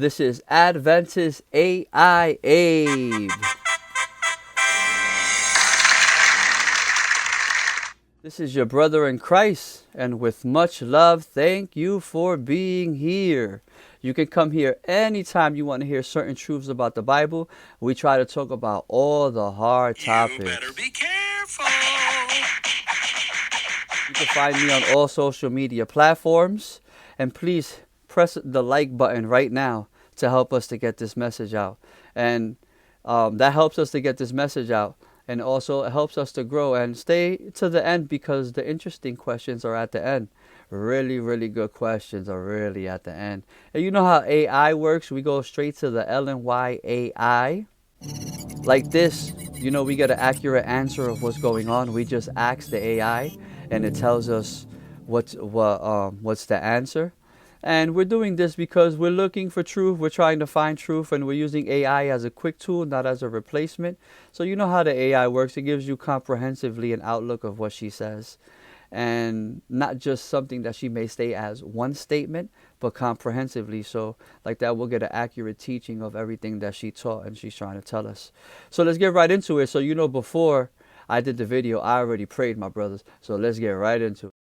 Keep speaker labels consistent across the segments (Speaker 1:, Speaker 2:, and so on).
Speaker 1: This is Adventist AI Abe. This is your brother in Christ, and with much love, thank you for being here. You can come here anytime you want to hear certain truths about the Bible. We try to talk about all the hard topics.
Speaker 2: You better be careful.
Speaker 1: You can find me on all social media platforms. And please press the like button right now to help us to get this message out. And that helps us to get this message out. And also it helps us to grow, and stay to the end because the interesting questions are at the end. Really, really good questions are really at the end. And you know how AI works? We go straight to the LNY AI. Like this, we get an accurate answer of what's going on. We just ask the AI and it tells us what's the answer. And we're doing this because we're looking for truth. We're trying to find truth, and we're using AI as a quick tool, not as a replacement. So you know how the AI works. It gives you comprehensively an outlook of what she says, and not just something that she may say as one statement, but comprehensively. So like that, we'll get an accurate teaching of everything that she taught and she's trying to tell us. So let's get right into it. So before I did the video, I already prayed, my brothers. So let's get right into it.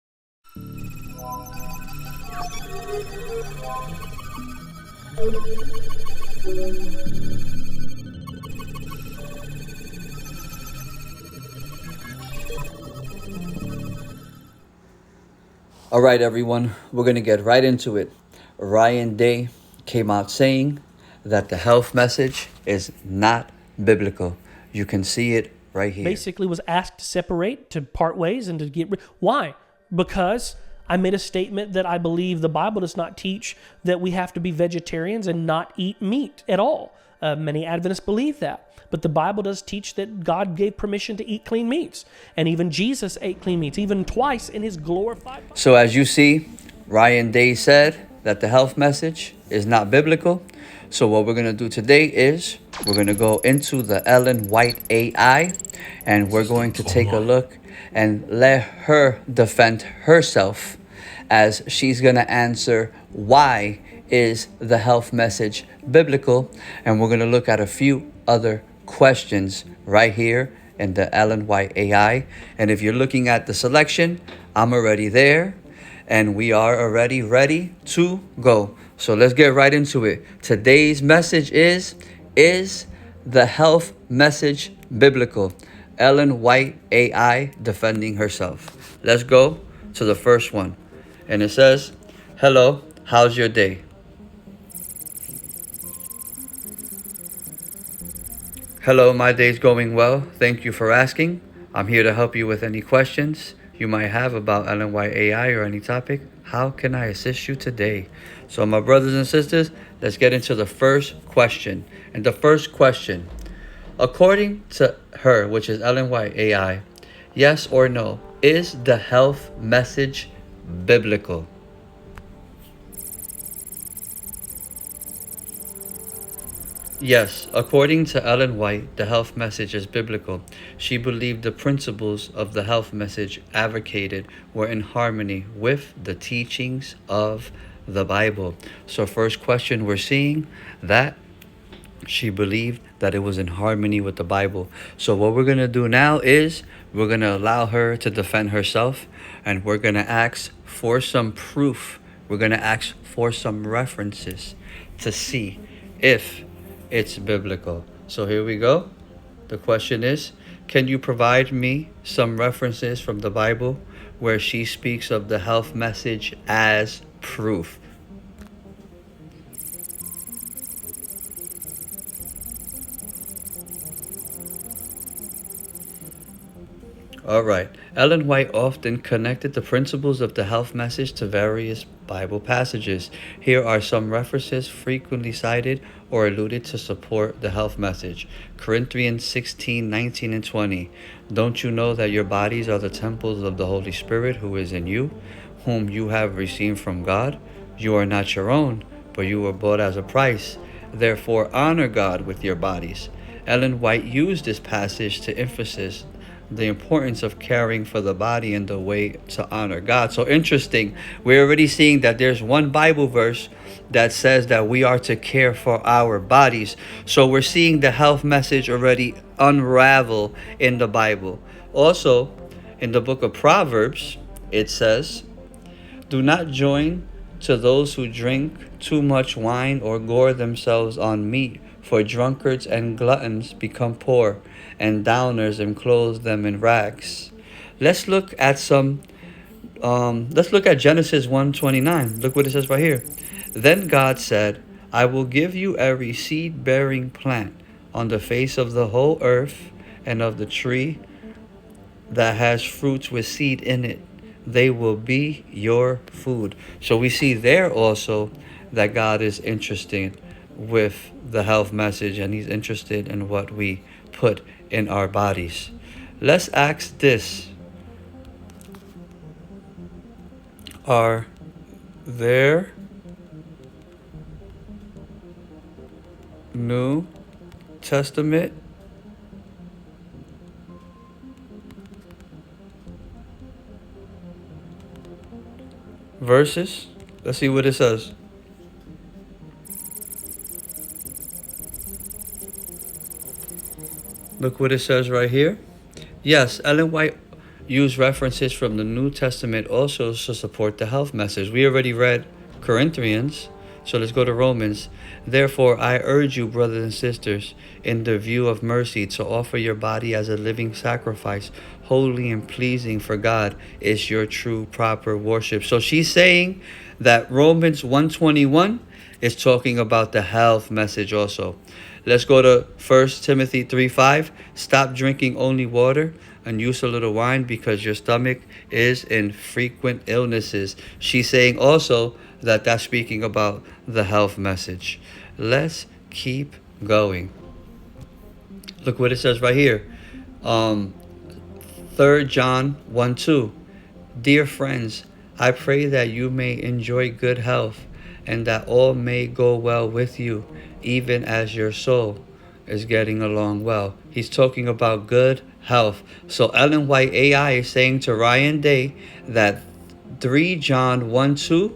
Speaker 1: All right, everyone, we're going to get right into it. Ryan Day came out saying that the health message is not biblical. You can see it right here.
Speaker 3: Basically was asked to separate, to part ways, and to get rid. Why? Because I made a statement that I believe the Bible does not teach that we have to be vegetarians and not eat meat at all. Many Adventists believe that. But the Bible does teach that God gave permission to eat clean meats. And even Jesus ate clean meats, even twice in his glorified body.
Speaker 1: So as you see, Ryan Day said that the health message is not biblical. So what we're going to do today is we're going to go into the Ellen White AI, and we're going to take a look and let her defend herself, as she's going to answer why is the health message biblical. And we're going to look at a few other questions right here in the Ellen White AI. And if you're looking at the selection, I'm already there, and we are already ready to go. So let's get right into it. Today's message is the health message biblical? Ellen White AI defending herself. Let's go to the first one. And it says, hello, how's your day? Hello, my day's going well. Thank you for asking. I'm here to help you with any questions you might have about Ellen White AI or any topic. How can I assist you today? So my brothers and sisters, let's get into the first question. And the first question, according to her, which is Ellen White AI, yes or no, is the health message biblical? Yes, according to Ellen White, the health message is biblical. She believed the principles of the health message advocated were in harmony with the teachings of the Bible. So first question, we're seeing that she believed that it was in harmony with the Bible. So what we're going to do now is we're going to allow her to defend herself, and we're going to ask for some proof. We're going to ask for some references to see if it's biblical. So here we go. The question is, can you provide me some references from the Bible where she speaks of the health message as proof? All right. Ellen White often connected the principles of the health message to various Bible passages. Here are some references frequently cited or alluded to support the health message. Corinthians 16, 19, and 20. Don't you know that your bodies are the temples of the Holy Spirit who is in you, whom you have received from God? You are not your own, but you were bought as a price. Therefore, honor God with your bodies. Ellen White used this passage to emphasize the importance of caring for the body and the way to honor God. So interesting. We're already seeing that there's one Bible verse that says that we are to care for our bodies. So we're seeing the health message already unravel in the Bible. Also, in the book of Proverbs, it says, "Do not join to those who drink too much wine or gore themselves on meat, for drunkards and gluttons become poor, and downers enclose them in rags." Let's look at Genesis 1:29. Look what it says right here. "Then God said, I will give you every seed-bearing plant on the face of the whole earth, and of the tree that has fruits with seed in it. They will be your food." So we see there also that God is interested with the health message, and he's interested in what we put in our bodies. Let's ask this. Are there New Testament verses? Let's see what it says. Look what it says right here. Yes, Ellen White used references from the New Testament also to support the health message. We already read Corinthians, so let's go to Romans. "Therefore, I urge you, brothers and sisters, in the view of mercy, to offer your body as a living sacrifice, holy and pleasing for God, is your true proper worship." So she's saying that Romans 1:21 is talking about the health message also. Let's go to 1 Timothy 3:5. "Stop drinking only water and use a little wine, because your stomach is in frequent illnesses." She's saying also that that's speaking about the health message. Let's keep going. Look what it says right here. 3 John 1:2. "Dear friends, I pray that you may enjoy good health, and that all may go well with you, even as your soul is getting along well." He's talking about good health. So Ellen White AI is saying to Ryan Day that 3 John 1:2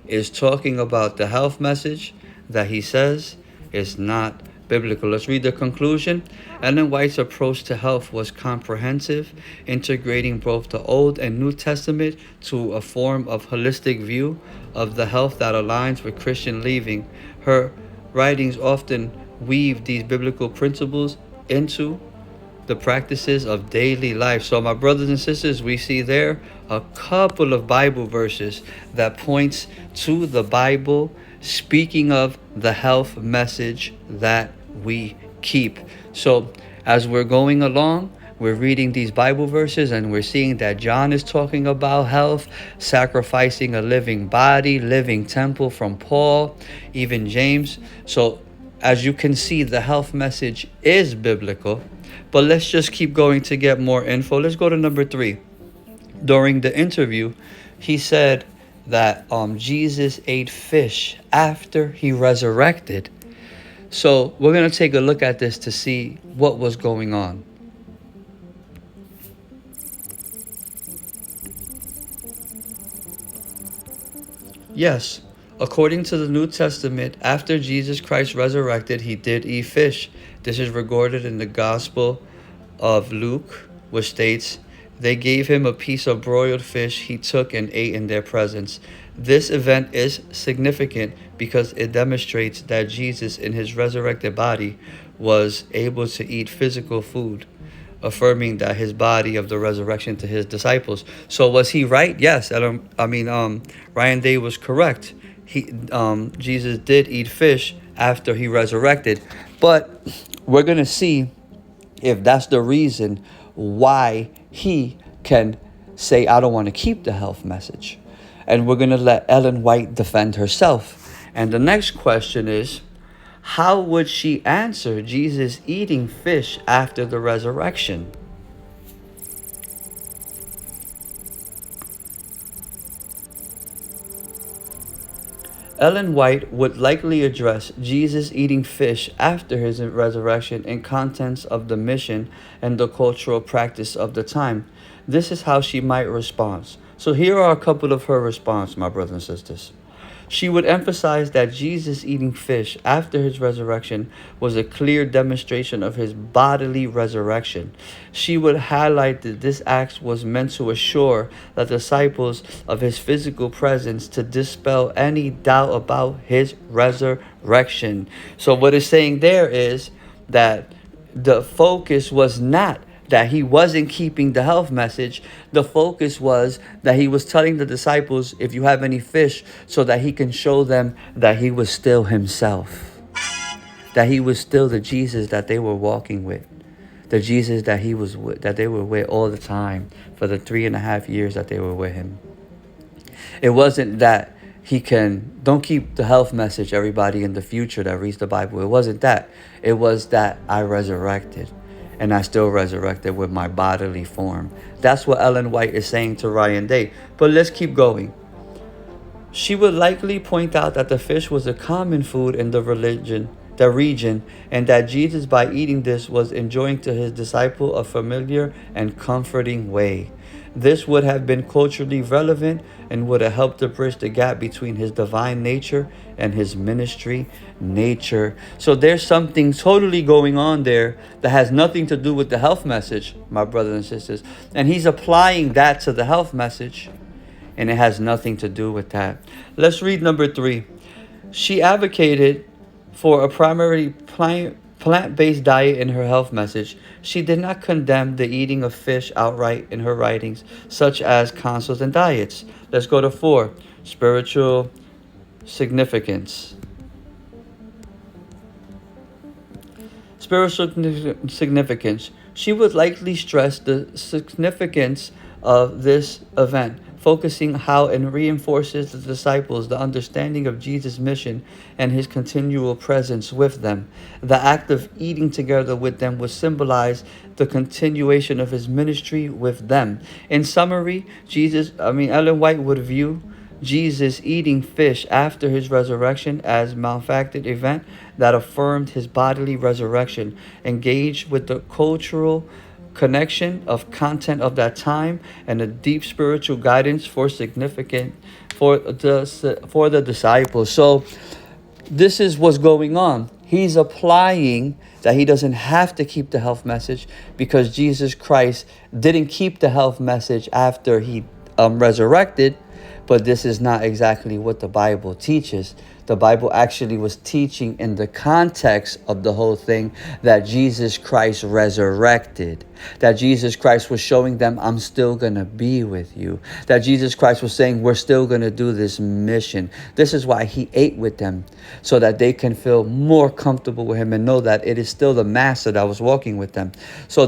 Speaker 1: is talking about the health message that he says is not biblical. Let's read the conclusion. Ellen White's approach to health was comprehensive, integrating both the Old and New Testament to a form of holistic view of the health that aligns with Christian living. Her writings often weave these biblical principles into the practices of daily life. So my brothers and sisters, we see there a couple of Bible verses that points to the Bible speaking of the health message that we keep. So as we're going along, we're reading these Bible verses, and we're seeing that John is talking about health, sacrificing a living body, living temple from Paul, even James. So as you can see, the health message is biblical. But let's just keep going to get more info. Let's go to number 3. During the interview, he said that Jesus ate fish after he resurrected. So we're going to take a look at this to see what was going on. Yes, according to the New Testament, after Jesus Christ resurrected, he did eat fish. This is recorded in the Gospel of Luke, which states, "They gave him a piece of broiled fish he took and ate in their presence." This event is significant because it demonstrates that Jesus in his resurrected body was able to eat physical food, affirming that his body of the resurrection to his disciples. So was he right? Yes. Ryan Day was correct. Jesus did eat fish after he resurrected. But we're going to see if that's the reason why he can say, "I don't want to keep the health message." And we're going to let Ellen White defend herself. And the next question is, how would she answer Jesus eating fish after the resurrection? Ellen White would likely address Jesus eating fish after his resurrection in contents of the mission and the cultural practice of the time. This is how she might respond. So here are a couple of her response, my brothers and sisters. She would emphasize that Jesus eating fish after his resurrection was a clear demonstration of his bodily resurrection. She would highlight that this act was meant to assure the disciples of his physical presence to dispel any doubt about his resurrection. So what it's saying there is that the focus was not that he wasn't keeping the health message. The focus was that he was telling the disciples, if you have any fish, so that he can show them that he was still himself, that he was still the Jesus that they were walking with, the Jesus that he was with, that they were with all the time for the 3.5 years that they were with him. It wasn't that don't keep the health message, everybody in the future that reads the Bible. It wasn't that. It was that I resurrected. And I still resurrected with my bodily form. That's what Ellen White is saying to Ryan Day. But let's keep going. She would likely point out that the fish was a common food in the region, and that Jesus, by eating this, was enjoying to his disciple a familiar and comforting way. This would have been culturally relevant and would have helped to bridge the gap between his divine nature and his ministry nature. So there's something totally going on there that has nothing to do with the health message, my brothers and sisters. And he's applying that to the health message, and it has nothing to do with that. Let's read number 3. She advocated for a primary plant-based diet in her health message. She did not condemn the eating of fish outright in her writings, such as counsels and diets. Let's go to 4. Spiritual significance. Spiritual significance. She would likely stress the significance of this event, focusing how it reinforces the disciples the understanding of Jesus' mission and his continual presence with them. The act of eating together with them would symbolize the continuation of his ministry with them. In summary, Ellen White would view Jesus eating fish after his resurrection as a malfacted event that affirmed his bodily resurrection, engaged with the cultural connection of content of that time, and a deep spiritual guidance for the disciples. So this is what's going on. He's applying that he doesn't have to keep the health message because Jesus Christ didn't keep the health message after he resurrected. But this is not exactly what the Bible teaches. The Bible actually was teaching in the context of the whole thing that Jesus Christ resurrected. That Jesus Christ was showing them, I'm still going to be with you. That Jesus Christ was saying, we're still going to do this mission. This is why he ate with them, so that they can feel more comfortable with him and know that it is still the master that was walking with them. So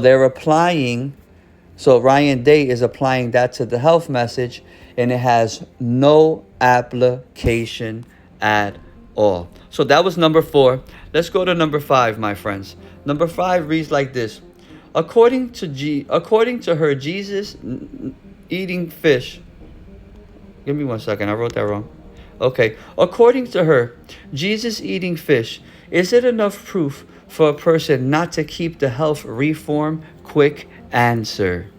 Speaker 1: Ryan Day is applying that to the health message, and it has no application at all. So that was number 4. Let's go to number 5, my friends. Number 5 reads like this. According to her, Jesus eating fish. Give me 1 second. I wrote that wrong. Okay. According to her, Jesus eating fish. Is it enough proof for a person not to keep the health reform? Quick answer.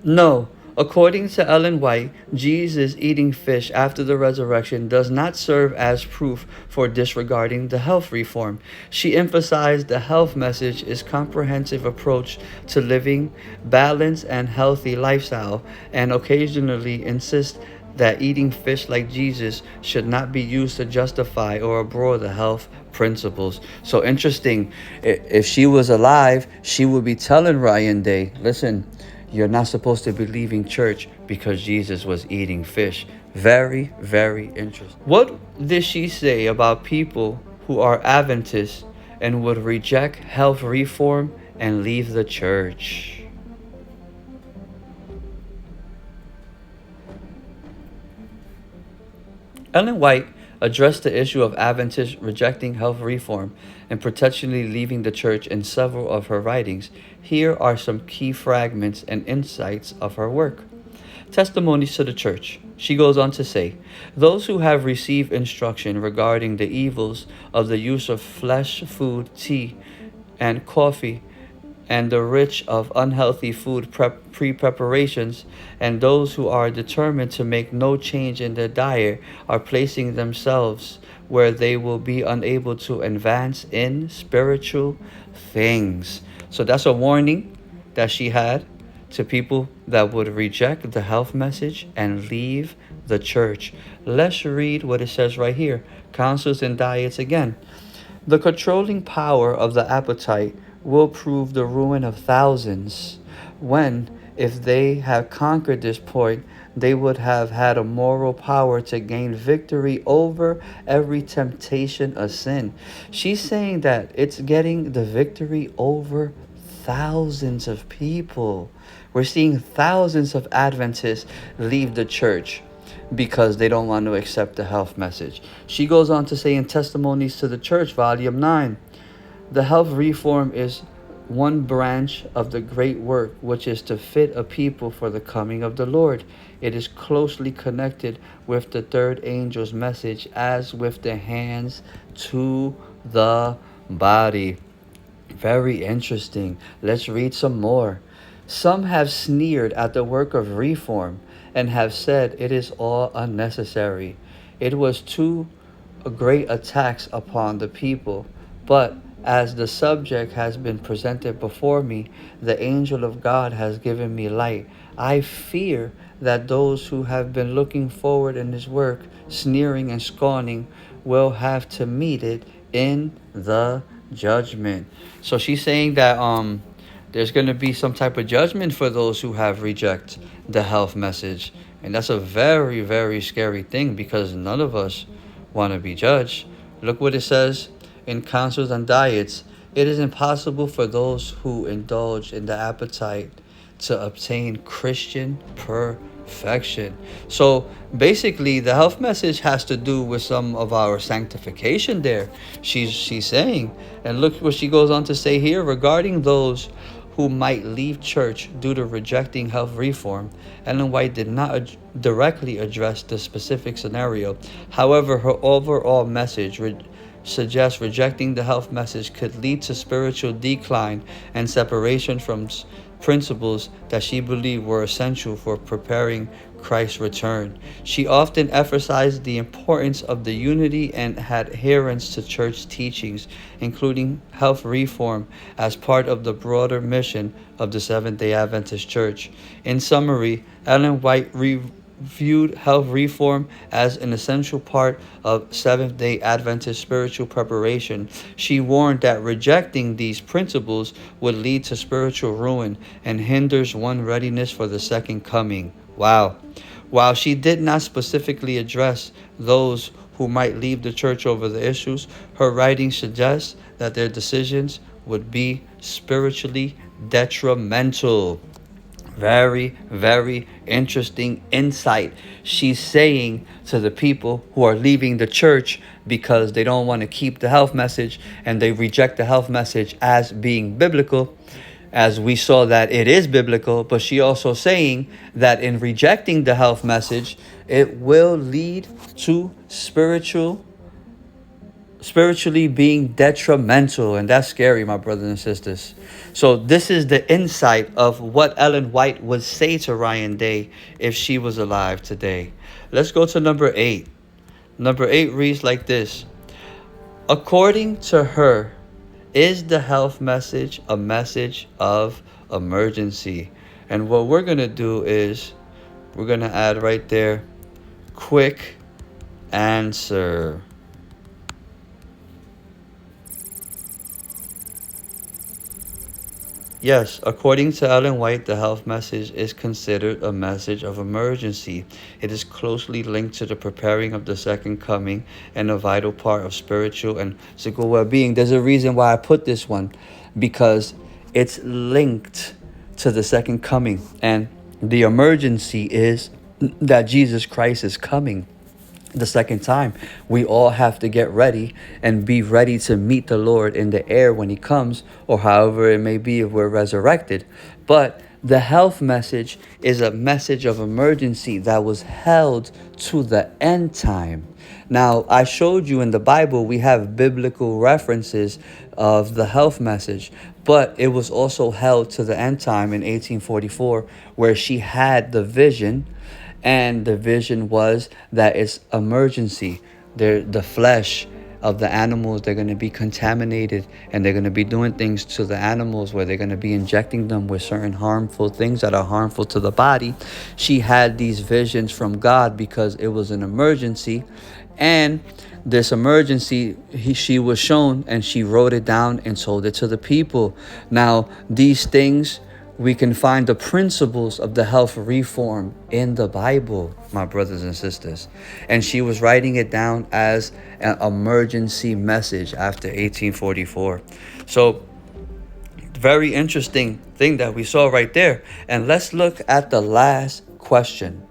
Speaker 1: No. According to Ellen White, Jesus eating fish after the resurrection does not serve as proof for disregarding the health reform. She emphasized the health message is comprehensive approach to living balanced and healthy lifestyle, and occasionally insists that eating fish like Jesus should not be used to justify or abhor the health principles. So interesting. If she was alive, she would be telling Ryan Day, listen, you're not supposed to be leaving church because Jesus was eating fish. Very, very interesting. What did she say about people who are Adventists and would reject health reform and leave the church? Ellen White addressed the issue of Adventists rejecting health reform and potentially leaving the church in several of her writings. Here are some key fragments and insights of her work. Testimonies to the church. She goes on to say, those who have received instruction regarding the evils of the use of flesh food, tea, and coffee, and the rich of unhealthy food pre-preparations, and those who are determined to make no change in their diet are placing themselves where they will be unable to advance in spiritual things. So that's a warning that she had to people that would reject the health message and leave the church. Let's read what it says right here. Counsels and diets again. The controlling power of the appetite will prove the ruin of thousands when, if they have conquered this point, they would have had a moral power to gain victory over every temptation of sin. She's saying that it's getting the victory over thousands of people. We're seeing thousands of Adventists leave the church because they don't want to accept the health message. She goes on to say in Testimonies to the Church, Volume 9, the health reform is one branch of the great work which is to fit a people for the coming of the Lord. It is closely connected with the third angel's message as with the hands to the body. Very interesting. Let's read some more. Some have sneered at the work of reform and have said it is all unnecessary. It was too great a tax upon the people. But as the subject has been presented before me, the angel of God has given me light. I fear that those who have been looking forward in his work, sneering and scorning, will have to meet it in the judgment. So she's saying that there's going to be some type of judgment for those who have reject the health message. And that's a very, very scary thing because none of us want to be judged. Look what it says in Counsels and Diets. It is impossible for those who indulge in the appetite to obtain Christian perfection. So basically the health message has to do with some of our sanctification there. She's saying, and look what she goes on to say here regarding those who might leave church due to rejecting health reform. Ellen White did not directly address the specific scenario. However, her overall message suggests rejecting the health message could lead to spiritual decline and separation from principles that she believed were essential for preparing Christ's return. She often emphasized the importance of the unity and adherence to church teachings, including health reform, as part of the broader mission of the Seventh-day Adventist Church. In summary, Ellen White viewed health reform as an essential part of Seventh-day Adventist spiritual preparation. She warned that rejecting these principles would lead to spiritual ruin and hinders one's readiness for the second coming. Wow. While she did not specifically address those who might leave the church over the issues, her writings suggest that their decisions would be spiritually detrimental. Very, very interesting insight. She's saying to the people who are leaving the church because they don't want to keep the health message and they reject the health message as being biblical, as we saw that it is biblical, but she also saying that in rejecting the health message, it will lead to spiritually being detrimental, and that's scary, my brothers and sisters. So this is the insight of what Ellen White would say to Ryan Day if she was alive today. Let's go to number 8. Number 8 reads like this. According to her, is the health message a message of emergency? And what we're going to do is we're going to add right there, quick answer. Yes, according to Ellen White, the health message is considered a message of emergency. It is closely linked to the preparing of the second coming and a vital part of spiritual and physical well-being. There's a reason why I put this one, because it's linked to the second coming. And the emergency is that Jesus Christ is coming. the second time. We all have to get ready and be ready to meet the Lord in the air when he comes, or however it may be if we're resurrected. But the health message is a message of emergency that was held to the end time. Now, I showed you in the Bible, we have biblical references of the health message, but it was also held to the end time in 1844, where she had the vision. And the vision was that it's emergency. The flesh of the animals, they're going to be contaminated, and they're going to be doing things to the animals where they're going to be injecting them with certain harmful things that are harmful to the body. She had these visions from God because it was an emergency. And this emergency, she was shown, and she wrote it down and told it to the people. Now, these things, we can find the principles of the health reform in the Bible, my brothers and sisters. And she was writing it down as an emergency message after 1844. So, very interesting thing that we saw right there. And let's look at the last question.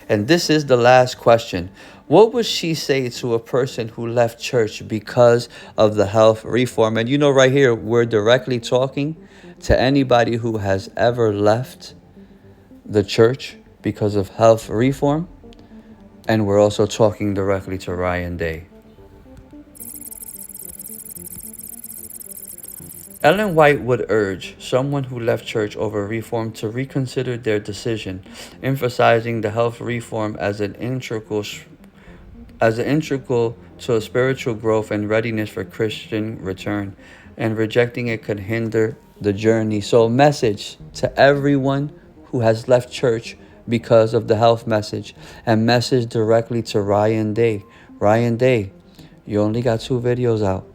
Speaker 1: And this is the last question. What would she say to a person who left church because of the health reform? And you know, right here, we're directly talking to anybody who has ever left the church because of health reform. And we're also talking directly to Ryan Day. Ellen White would urge someone who left church over reform to reconsider their decision, emphasizing the health reform as an integral to a spiritual growth and readiness for Christian return, and rejecting it could hinder the journey. So, message to everyone who has left church because of the health message, and message directly to Ryan Day. Ryan Day, you only got 2 videos out.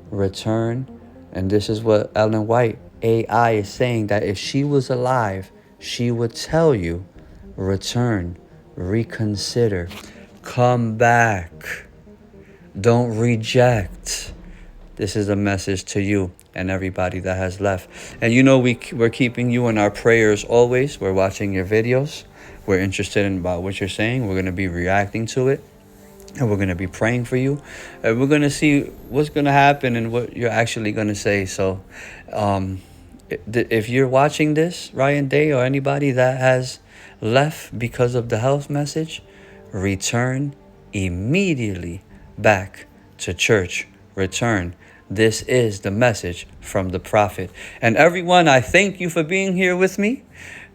Speaker 1: Return. And this is what Ellen White, AI, is saying, that if she was alive, she would tell you, return, reconsider, come back, don't reject. This is a message to you and everybody that has left. And you know, we're keeping you in our prayers always. We're watching your videos. We're interested in about what you're saying. We're going to be reacting to it. And we're going to be praying for you. And we're going to see what's going to happen and what you're actually going to say. So if you're watching this, Ryan Day, or anybody that has left because of the health message, return immediately back to church. Return. This is the message from the prophet. And everyone, I thank you for being here with me.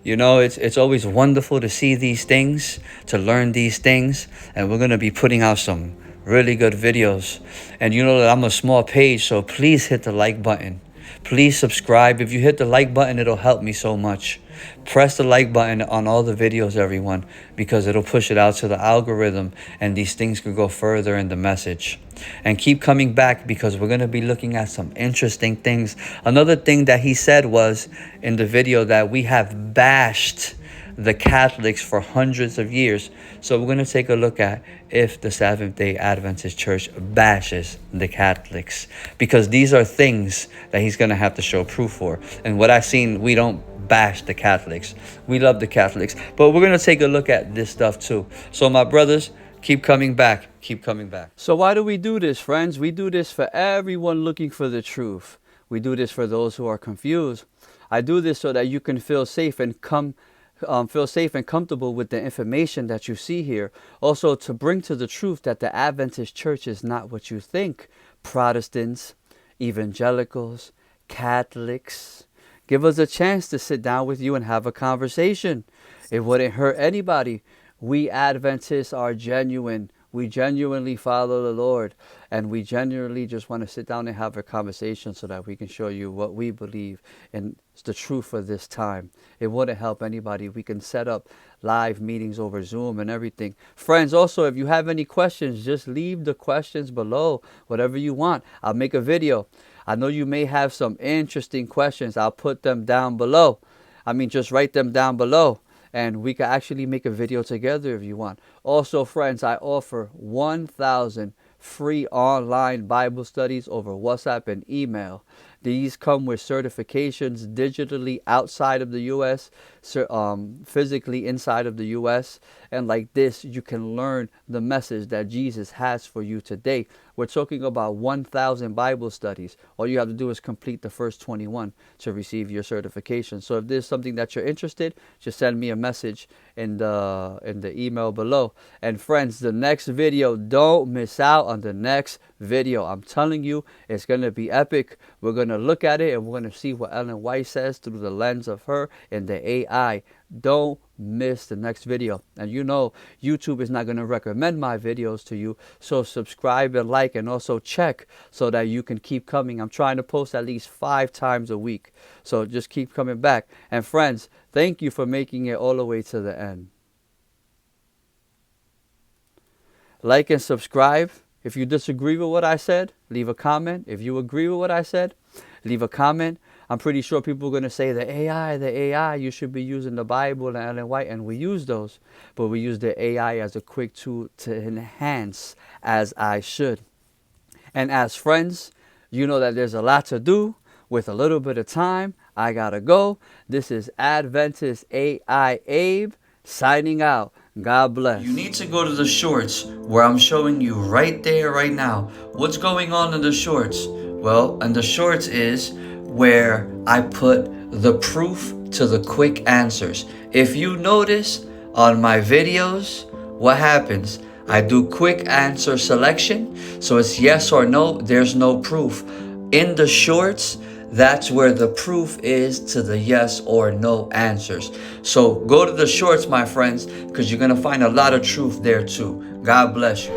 Speaker 1: You know, it's always wonderful to see these things, to learn these things. And we're going to be putting out some really good videos. And you know that I'm a small page, so please hit the like button. Please subscribe. If you hit the like button, it'll help me so much. Press the like button on all the videos, everyone, because it'll push it out to the algorithm, and these things could go further in the message. And keep coming back, because we're going to be looking at some interesting things. Another thing that he said was in the video that we have bashed the Catholics for hundreds of years. So we're going to take a look at if the Seventh-day Adventist Church bashes the Catholics, because these are things that he's going to have to show proof for. And what I've seen, we don't bash the Catholics. We love the Catholics. But we're going to take a look at this stuff too. So my brothers, keep coming back. Keep coming back. So why do we do this, friends? We do this for everyone looking for the truth. We do this for those who are confused. I do this so that you can feel safe and feel safe and comfortable with the information that you see here. Also, to bring to the truth that the Adventist Church is not what you think. Protestants, evangelicals, Catholics, give us a chance to sit down with you and have a conversation. It wouldn't hurt anybody. We Adventists are genuine. We genuinely follow the Lord, and we genuinely just want to sit down and have a conversation so that we can show you what we believe and it's the truth for this time. It wouldn't help anybody. We can set up live meetings over Zoom and everything. Friends, also, if you have any questions, just leave the questions below. Whatever you want, I'll make a video. I know you may have some interesting questions. I'll put them down below. Just write them down below. And we can actually make a video together if you want. Also, friends, I offer 1,000 free online Bible studies over WhatsApp and email. These come with certifications digitally outside of the U.S., physically inside of the U.S. And like this, you can learn the message that Jesus has for you today. We're talking about 1,000 Bible studies. All you have to do is complete the first 21 to receive your certification. So if there's something that you're interested, just send me a message in the email below. And friends, the next video, don't miss out on the next video. I'm telling you, it's going to be epic. We're going to look at it and we're going to see what Ellen White says through the lens of her and the AI. Don't miss the next video. And you know, YouTube is not going to recommend my videos to you. So subscribe and like, and also check so that you can keep coming. I'm trying to post at least 5 times a week. So just keep coming back. And friends, thank you for making it all the way to the end. Like and subscribe. If you disagree with what I said, leave a comment. If you agree with what I said, leave a comment. I'm pretty sure people are going to say the AI, you should be using the Bible and Ellen White, and we use those. But we use the AI as a quick tool to enhance, as I should. And as friends, you know that there's a lot to do with a little bit of time. I got to go. This is Adventist AI Abe signing out. God bless. You need to go to the shorts where I'm showing you right there, right now. What's going on in the shorts? Well, in the shorts is where I put the proof to the quick answers. If you notice on my videos, what happens? I do quick answer selection. So it's yes or no. There's no proof. In the shorts, that's where the proof is to the yes or no answers. So go to the shorts, my friends, because you're going to find a lot of truth there too. God bless you.